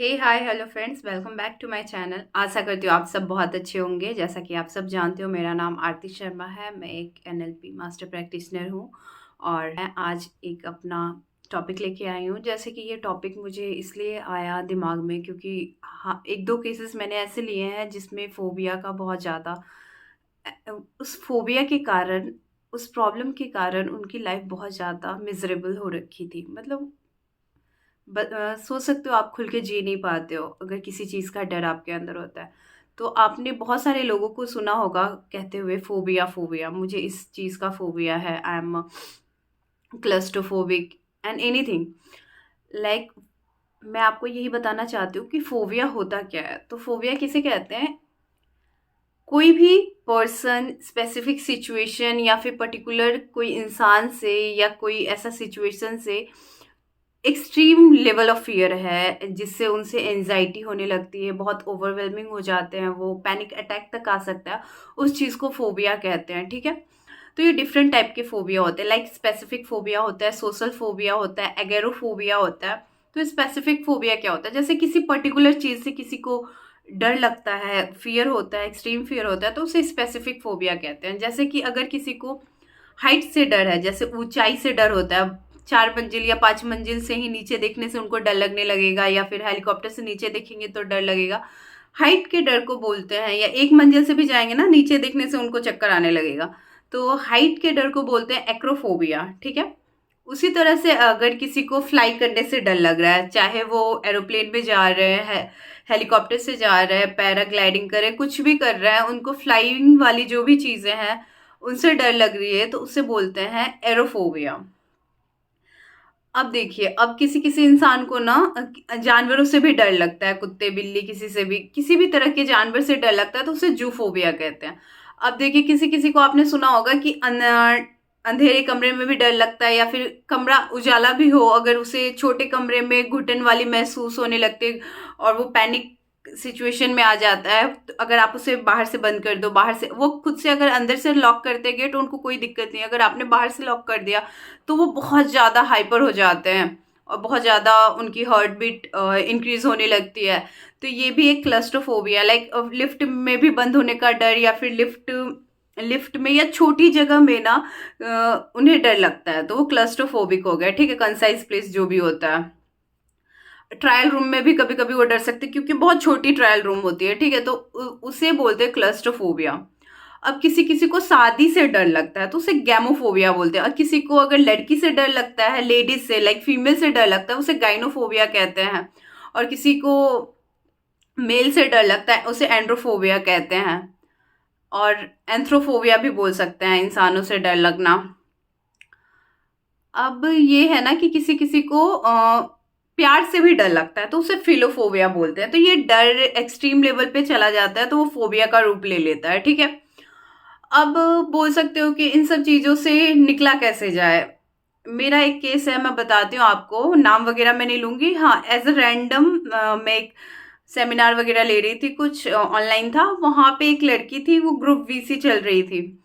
Hey hi hello friends, welcome back to my channel. आशा करती हूँ आप सब बहुत अच्छे होंगे। जैसा कि आप सब जानते हो, मेरा नाम आरती शर्मा है। मैं एक एनएलपी मास्टर प्रैक्टिशनर हूँ और मैं आज एक अपना टॉपिक लेके आई हूँ। जैसे कि ये टॉपिक मुझे इसलिए आया दिमाग में क्योंकि हाँ, एक दो केसेस मैंने ऐसे लिए हैं जिसमें फ़ोबिया का बहुत ज़्यादा उस फ़ोबिया के कारण, उस प्रॉब्लम के कारण उनकी लाइफ बहुत ज़्यादा मिज़रेबल हो रखी थी। मतलब सोच सकते हो, आप खुल के जी नहीं पाते हो अगर किसी चीज़ का डर आपके अंदर होता है। तो आपने बहुत सारे लोगों को सुना होगा कहते हुए फ़ोबिया फ़ोबिया, मुझे इस चीज़ का फ़ोबिया है, I am claustrophobic and anything like. मैं आपको यही बताना चाहती हूँ कि फ़ोबिया होता क्या है। तो फ़ोबिया किसे कहते हैं? कोई भी पर्सन, स्पेसिफिक सिचुएशन या फिर पर्टिकुलर कोई इंसान से या कोई ऐसा सिचुएशन से एक्सट्रीम लेवल ऑफ फियर है जिससे उनसे एंजाइटी होने लगती है, बहुत ओवरवेलमिंग हो जाते हैं, वो पैनिक अटैक तक आ सकता है। उस चीज़ को फोबिया कहते हैं, ठीक है। तो ये डिफरेंट टाइप के फोबिया होते हैं। लाइक स्पेसिफिक फोबिया होता है, सोशल फोबिया होता है, एगेरोफोबिया होता है। तो स्पेसिफिक फोबिया क्या होता है? जैसे किसी पर्टिकुलर चीज़ से किसी को डर लगता है, फियर होता है, एक्सट्रीम फियर होता है, तो उसे स्पेसिफिक फोबिया कहते हैं। जैसे कि अगर किसी को हाइट से डर है, जैसे ऊंचाई से डर होता है, 4 मंजिल या 5 मंजिल से ही नीचे देखने से उनको डर लगने लगेगा, या फिर हेलीकॉप्टर से नीचे देखेंगे तो डर लगेगा। हाइट के डर को बोलते हैं, या 1 मंजिल से भी जाएंगे ना नीचे देखने से उनको चक्कर आने लगेगा, तो हाइट के डर को बोलते हैं एक्रोफोबिया, ठीक है। उसी तरह से अगर किसी को फ्लाई करने से डर लग रहा है, चाहे वो एरोप्लेन में जा रहे हैं, हेलीकॉप्टर से जा रहे हैं, पैराग्लाइडिंग कर रहे हैं, कुछ भी कर रहे हैं, उनको फ्लाइंग वाली जो भी चीज़ें हैं उनसे डर लग रही है, तो उसे बोलते हैं एरोफोबिया। अब देखिए, अब किसी किसी इंसान को ना जानवरों से भी डर लगता है, कुत्ते बिल्ली किसी से भी, किसी भी तरह के जानवर से डर लगता है, तो उसे जूफोबिया कहते हैं। अब देखिए, किसी किसी को आपने सुना होगा कि अंधेरे कमरे में भी डर लगता है, या फिर कमरा उजाला भी हो, अगर उसे छोटे कमरे में घुटन वाली महसूस होने लगती है और वो पैनिक सिचुएशन में आ जाता है, तो अगर आप उसे बाहर से बंद कर दो, बाहर से वो खुद से अगर अंदर से लॉक करते गेट उनको कोई दिक्कत नहीं, अगर आपने बाहर से लॉक कर दिया तो वो बहुत ज़्यादा हाइपर हो जाते हैं और बहुत ज़्यादा उनकी हार्ट बीट इंक्रीज होने लगती है। तो ये भी एक क्लस्ट्रोफोबिया, लाइक लिफ्ट में भी बंद होने का डर, या फिर लिफ्ट लिफ्ट में या छोटी जगह में ना उन्हें डर लगता है, तो वो क्लस्ट्रोफोबिक हो गया, ठीक है। कंसाइज प्लेस जो भी होता है, ट्रायल रूम में भी कभी कभी वो डर सकते हैं क्योंकि बहुत छोटी ट्रायल रूम होती है, ठीक है। तो उसे बोलते हैं क्लस्ट्रोफोबिया। अब किसी किसी को शादी से डर लगता है तो उसे गैमोफोबिया बोलते हैं, और किसी को अगर लड़की से डर लगता है, लेडीज से, लाइक फीमेल से डर लगता है, उसे गाइनोफोबिया कहते हैं। और किसी को मेल से डर लगता है उसे एंड्रोफोबिया कहते हैं। और एंथ्रोफोबिया भी बोल सकते हैं, इंसानों से डर लगना। अब ये है ना कि किसी किसी को प्यार से भी डर लगता है तो उसे फिलोफोबिया बोलते हैं। तो ये डर एक्सट्रीम लेवल पे चला जाता है तो वो फोबिया का रूप ले लेता है, ठीक है। अब बोल सकते हो कि इन सब चीज़ों से निकला कैसे जाए। मेरा एक केस है, मैं बताती हूँ आपको, नाम वगैरह मैं नहीं लूँगी। हाँ, एज़ अ रैंडम मैं एक सेमिनार वगैरह ले रही थी, कुछ ऑनलाइन था, वहाँ पे एक लड़की थी, वो ग्रुप वीसी चल रही थी।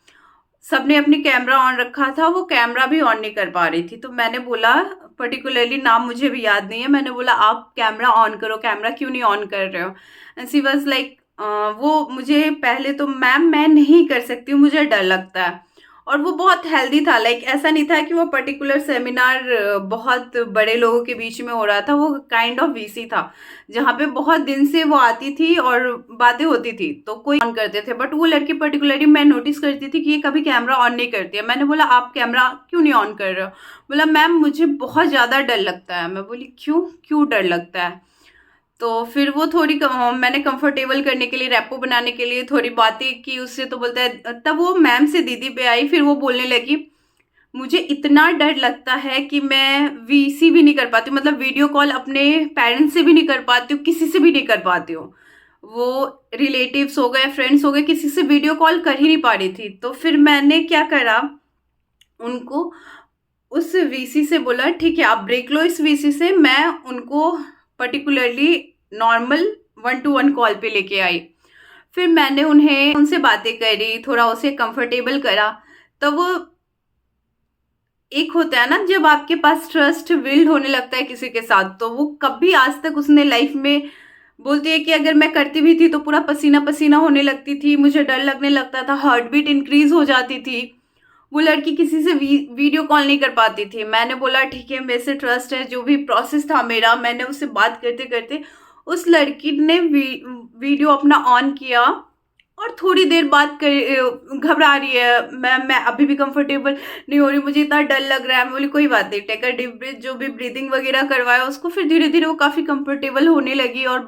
सबने अपनी कैमरा ऑन रखा था, वो कैमरा भी ऑन नहीं कर पा रही थी। तो मैंने बोला, पर्टिकुलरली नाम मुझे भी याद नहीं है, मैंने बोला आप कैमरा ऑन करो, कैमरा क्यों नहीं ऑन कर रहे हो? एंड शी वाज लाइक, वो मुझे पहले तो, मैम मैं नहीं कर सकती हूँ, मुझे डर लगता है। और वो बहुत हेल्दी था, लाइक ऐसा नहीं था कि वो पर्टिकुलर सेमिनार बहुत बड़े लोगों के बीच में हो रहा था, वो काइंड ऑफ वीसी था जहाँ पे बहुत दिन से वो आती थी और बातें होती थी, तो कोई ऑन करते थे, बट वो लड़की पर्टिकुलरली मैं नोटिस करती थी कि ये कभी कैमरा ऑन नहीं करती है। मैंने बोला आप कैमरा क्यों नहीं ऑन कर रहे हो? बोला मैम मुझे बहुत ज़्यादा डर लगता है। मैं बोली क्यों, क्यों डर लगता है? तो फिर वो थोड़ी मैंने कंफर्टेबल करने के लिए, रैपो बनाने के लिए थोड़ी बातें की उससे, तो बोलता है, तब वो मैम से दीदी पे आई, फिर वो बोलने लगी मुझे इतना डर लगता है कि मैं वीसी भी नहीं कर पाती हूँ, मतलब वीडियो कॉल अपने पेरेंट्स से भी नहीं कर पाती हूँ, किसी से भी नहीं कर पाती हूँ। वो रिलेटिव्स हो गए, फ्रेंड्स हो गए, किसी से वीडियो कॉल कर ही नहीं पा रही थी। तो फिर मैंने क्या करा, उनको उस वीसी से बोला ठीक है आप ब्रेक लो इस वीसी से, मैं उनको पर्टिकुलरली नॉर्मल 1-to-1 कॉल पे लेके आई। फिर मैंने उन्हें उनसे बातें करी, थोड़ा उसे कंफर्टेबल करा, तो वो एक होता है ना जब आपके पास ट्रस्ट बिल्ड होने लगता है किसी के साथ, तो वो कभी आज तक उसने लाइफ में, बोलती है कि अगर मैं करती भी थी तो पूरा पसीना पसीना होने लगती थी, मुझे डर लगने लगता था, हार्ट बीट इंक्रीज हो जाती थी। वो लड़की किसी से वीडियो कॉल नहीं कर पाती थी। मैंने बोला ठीक है, मेरे से ट्रस्ट है, जो भी प्रोसेस था मेरा, मैंने उससे बात करते करते उस लड़की ने वीडियो अपना ऑन किया, और थोड़ी देर बाद घबरा रही है, मैं अभी भी कंफर्टेबल नहीं हो रही, मुझे इतना डर लग रहा है। मैं बोली कोई बात नहीं, टेक अ डीप ब्रीथ, जो भी ब्रीदिंग वगैरह करवाया उसको, फिर धीरे धीरे वो काफी कंफर्टेबल होने लगी और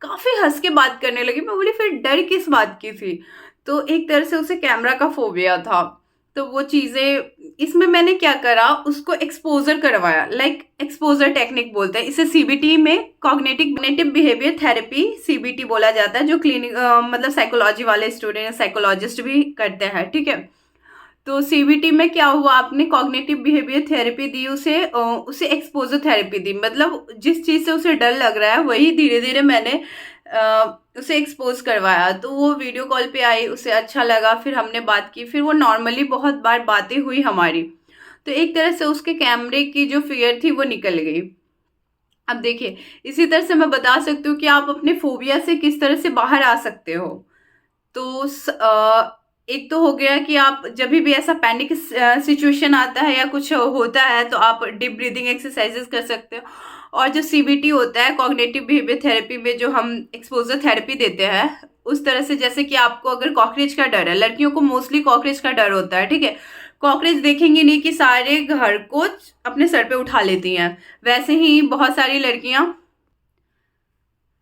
काफी हंस के बात करने लगी। मैं बोली फिर डर किस बात की थी? तो एक तरह से उसे कैमरा का फोबिया था। तो वो चीजें, इसमें मैंने क्या करा, उसको एक्सपोजर करवाया, लाइक एक्सपोजर टेक्निक बोलते हैं इसे, सीबीटी में कॉग्निटिव बिहेवियर थेरेपी सीबीटी बोला जाता है, जो क्लिनिक मतलब साइकोलॉजी वाले स्टूडेंट साइकोलॉजिस्ट भी करते हैं, ठीक है। तो सीबीटी में क्या हुआ, आपने कॉग्निटिव बिहेवियर थेरेपी दी उसे, उसे एक्सपोजर थेरेपी दी, मतलब जिस चीज से उसे डर लग रहा है वही धीरे धीरे मैंने उसे एक्सपोज करवाया। तो वो वीडियो कॉल पे आई, उसे अच्छा लगा, फिर हमने बात की, फिर वो नॉर्मली बहुत बार बातें हुई हमारी। तो एक तरह से उसके कैमरे की जो फियर थी वो निकल गई। अब देखिए, इसी तरह से मैं बता सकती हूँ कि आप अपने फोबिया से किस तरह से बाहर आ सकते हो। तो एक तो हो गया कि आप जब भी ऐसा पैनिक सिचुएशन आता है या कुछ होता है तो आप डीप ब्रीदिंग एक्सरसाइजेस कर सकते हो। और जो सीबीटी होता है, कॉग्निटिव बिहेवियर थेरेपी में जो हम एक्सपोजर थेरेपी देते हैं, उस तरह से, जैसे कि आपको अगर कॉकरोच का डर है, लड़कियों को मोस्टली कॉकरोच का डर होता है, ठीक है। कॉकरोच देखेंगी नहीं कि सारे घर को अपने सर पे उठा लेती हैं, वैसे ही बहुत सारी लड़कियां,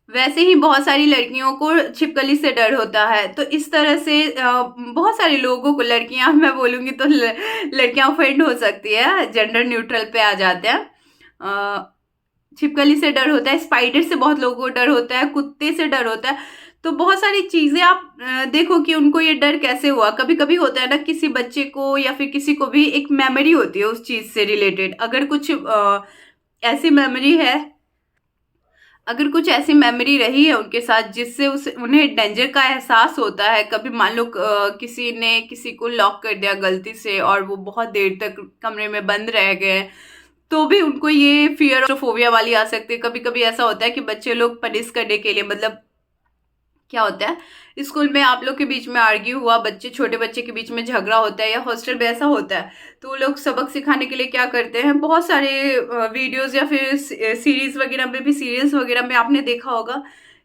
वैसे ही बहुत सारी लड़कियों को छिपकली से डर होता है। तो इस तरह से बहुत सारे लोगों को, लड़कियां मैं बोलूंगी तो लड़कियां ऑफेंड हो सकती है, जेंडर न्यूट्रल पे आ जाते हैं। छिपकली से डर होता है, स्पाइडर से बहुत लोगों को डर होता है, कुत्ते से डर होता है। तो बहुत सारी चीजें आप देखो कि उनको ये डर कैसे हुआ। कभी कभी होता है ना, किसी बच्चे को या फिर किसी को भी एक मेमोरी होती है उस चीज से रिलेटेड, अगर कुछ ऐसी मेमोरी है, अगर कुछ ऐसी मेमोरी रही है उनके साथ जिससे उन्हें डेंजर का एहसास होता है, कभी मान लो किसी ने किसी को लॉक कर दिया गलती से और वो बहुत देर तक कमरे में बंद रह गए, तो भी उनको ये फियर और फोबिया वाली आ सकती है। कभी कभी ऐसा होता है कि बच्चे लोग पनिश करने के लिए, मतलब क्या होता है, स्कूल में आप लोग के बीच में आर्ग्यू हुआ, बच्चे छोटे बच्चे के बीच में झगड़ा होता है, या हॉस्टल में ऐसा होता है, तो वो लोग सबक सिखाने के लिए क्या करते हैं, बहुत सारे वीडियोस या फिर सीरीज वगैरह में भी, सीरियल्स वगैरह में आपने देखा होगा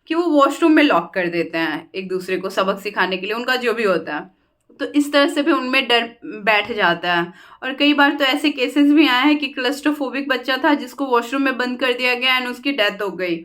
कि वो वॉशरूम में लॉक कर देते हैं एक दूसरे को सबक सिखाने के लिए, उनका जो भी होता है। तो इस तरह से भी उनमें डर बैठ जाता है। और कई बार तो ऐसे केसेस भी आए हैं कि क्लस्ट्रोफोबिक बच्चा था जिसको वॉशरूम में बंद कर दिया गया एंड उसकी डेथ हो गई।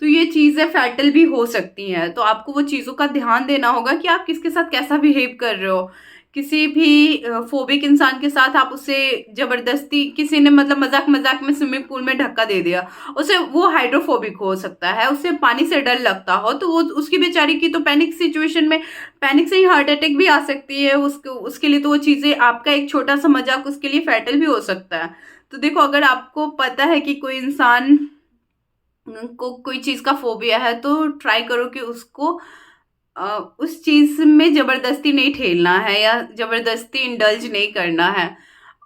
तो ये चीजें फैटल भी हो सकती हैं, तो आपको वो चीजों का ध्यान देना होगा कि आप किसके साथ कैसा बिहेव कर रहे हो। किसी भी फोबिक इंसान के साथ आप उसे जबरदस्ती, किसी ने मतलब मजाक मजाक में स्विमिंग पूल में धक्का दे दिया, उसे, वो हाइड्रोफोबिक हो सकता है, उसे पानी से डर लगता हो, तो वो उसकी बेचारी की तो पैनिक सिचुएशन में, पैनिक से ही हार्ट अटैक भी आ सकती है उसको, उसके लिए तो वो चीजें, आपका एक छोटा सा मजाक उसके लिए फैटल भी हो सकता है। तो देखो, अगर आपको पता है कि कोई इंसान को कोई चीज का फोबिया है, तो ट्राई करो कि उसको उस चीज में जबरदस्ती नहीं ठेलना है या जबरदस्ती इंडल्ज नहीं करना है।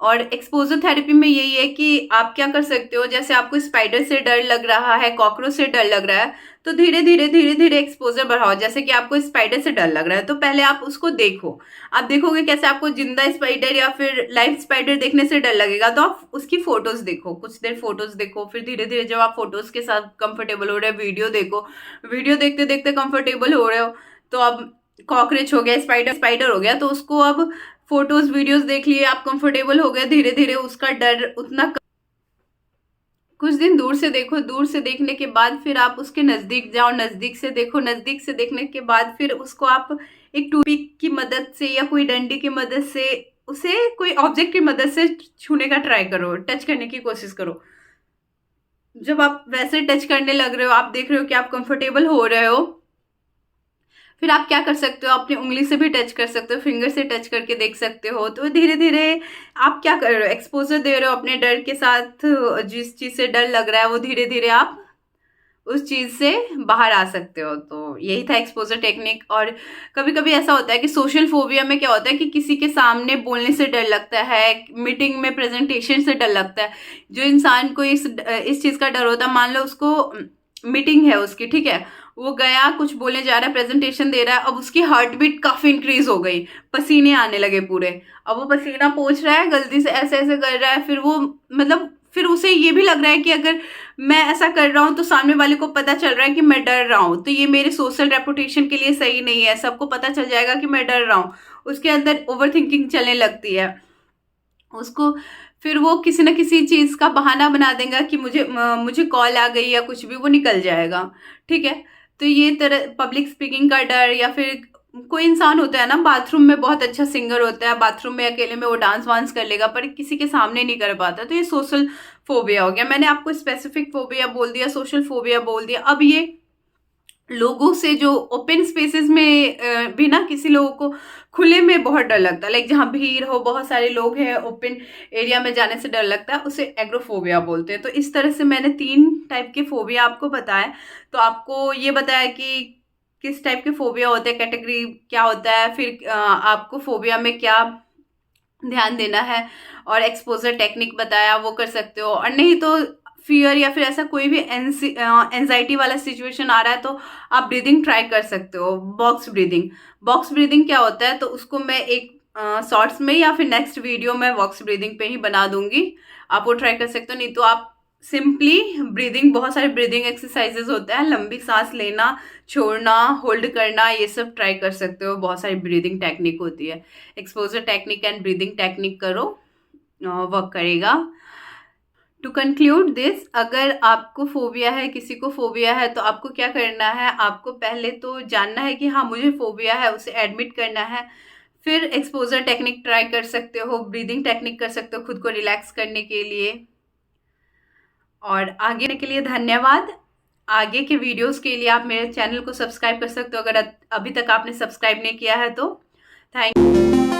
और एक्सपोजर थेरेपी में यही है कि आप क्या कर सकते हो, जैसे आपको स्पाइडर से डर लग रहा है, कॉकरोच से डर लग रहा है, तो धीरे धीरे एक्सपोजर बढ़ाओ। जैसे कि आपको स्पाइडर से डर लग रहा है, तो पहले आप उसको देखो, आप देखोगे कैसे आपको जिंदा स्पाइडर या फिर लाइव स्पाइडर देखने से डर लगेगा, तो आप उसकी फोटोज देखो, कुछ देर फोटोज देखो, फिर धीरे धीरे जब आप फोटोज के साथ कंफर्टेबल हो रहे हो, वीडियो देखो, वीडियो देखते देखते कंफर्टेबल हो रहे हो, तो अब कॉकरोच हो गया, स्पाइडर स्पाइडर हो गया, तो उसको अब फोटोज वीडियोस देख लिए, आप कंफर्टेबल हो गए, धीरे धीरे उसका डर उतना कुछ दिन दूर से देखो, दूर से देखने के बाद फिर आप उसके नजदीक जाओ, नजदीक से देखो, नजदीक से देखने के बाद फिर उसको आप एक टूथपिक की मदद से या कोई डंडी की मदद से, उसे कोई ऑब्जेक्ट की मदद से छूने का ट्राई करो, टच करने की कोशिश करो। जब आप वैसे टच करने लग रहे हो, आप देख रहे हो कि आप कंफर्टेबल हो रहे हो, फिर आप क्या कर सकते हो, अपनी उंगली से भी टच कर सकते हो, फिंगर से टच करके देख सकते हो। तो धीरे धीरे आप क्या कर रहे हो, एक्सपोजर दे रहे हो अपने डर के साथ, जिस चीज से डर लग रहा है वो धीरे धीरे आप उस चीज़ से बाहर आ सकते हो। तो यही था एक्सपोज़र टेक्निक। और कभी-कभी ऐसा होता है कि सोशल फ़ोबिया में क्या होता है कि किसी के सामने बोलने से डर लगता है, मीटिंग में प्रेज़ेंटेशन से डर लगता है। जो इंसान को इस चीज़ का डर होता है, मान लो उसको मीटिंग है उसकी, ठीक है? वो गया, कुछ बोलने जा रहा है, प्रेज़ेंटेशन दे रहा है, अब उसकी हार्ट बीट काफ़ी इंक्रीज़ हो गई, पसीने आने लगे पूरे। अब वो पसीना पोंछ रहा है, गलती से ऐसे-ऐसे कर रहा है, फिर वो मतलब फिर उसे ये भी लग रहा है कि अगर मैं ऐसा कर रहा हूँ तो सामने वाले को पता चल रहा है कि मैं डर रहा हूँ, तो ये मेरे सोशल रेपुटेशन के लिए सही नहीं है, सबको पता चल जाएगा कि मैं डर रहा हूँ। उसके अंदर ओवरथिंकिंग चलने लगती है। उसको फिर वो किसी न किसी चीज़ का बहाना बना देगा कि मुझे कॉल आ गई या कुछ भी, वो निकल जाएगा, ठीक है? तो ये तरह पब्लिक स्पीकिंग का डर, या फिर कोई इंसान होता है ना, बाथरूम में बहुत अच्छा सिंगर होता है, बाथरूम में अकेले में वो डांस वांस कर लेगा पर किसी के सामने नहीं कर पाता, तो ये सोशल फोबिया हो गया। मैंने आपको स्पेसिफिक फोबिया बोल दिया, सोशल फोबिया बोल दिया। अब ये लोगों से जो ओपन स्पेसेस में भी ना किसी लोगों को खुले में बहुत डर लगता है, लाइक जहाँ भीड़ हो, बहुत सारे लोग हैं, ओपन एरिया में जाने से डर लगता है, उसे एग्रोफोबिया बोलते हैं। तो इस तरह से मैंने 3 टाइप के फोबिया आपको बताए। तो आपको ये बताया कि किस टाइप के फोबिया होते हैं, कैटेगरी क्या होता है, फिर आपको फोबिया में क्या ध्यान देना है, और एक्सपोजर टेक्निक बताया, वो कर सकते हो। और नहीं तो फियर या फिर ऐसा कोई भी एंजाइटी वाला सिचुएशन आ रहा है तो आप ब्रीदिंग ट्राई कर सकते हो, बॉक्स ब्रीदिंग। बॉक्स ब्रीदिंग क्या होता है, तो उसको मैं एक शॉर्ट्स में या फिर नेक्स्ट वीडियो में बॉक्स ब्रीदिंग पे ही बना दूंगी, आप वो ट्राई कर सकते हो। नहीं तो आप सिंपली ब्रीदिंग, बहुत सारे ब्रीदिंग एक्सरसाइजेज होते हैं, लंबी सांस लेना, छोड़ना, होल्ड करना, ये सब ट्राई कर सकते हो। बहुत सारी ब्रीदिंग टेक्निक होती है। Exposure technique and breathing technique करो, वर्क करेगा। टू कंक्लूड दिस, अगर आपको फोबिया है, किसी को फोबिया है, तो आपको क्या करना है, आपको पहले तो जानना है कि हाँ मुझे फोबिया है, उसे एडमिट करना है। फिर एक्सपोजर टेक्निक ट्राई कर सकते हो, ब्रीदिंग टेक्निक कर सकते हो खुद को रिलैक्स करने के लिए। और आगे के लिए धन्यवाद। आगे के वीडियोस के लिए आप मेरे चैनल को सब्सक्राइब कर सकते हो, अगर अभी तक आपने सब्सक्राइब नहीं किया है तो। Thank you.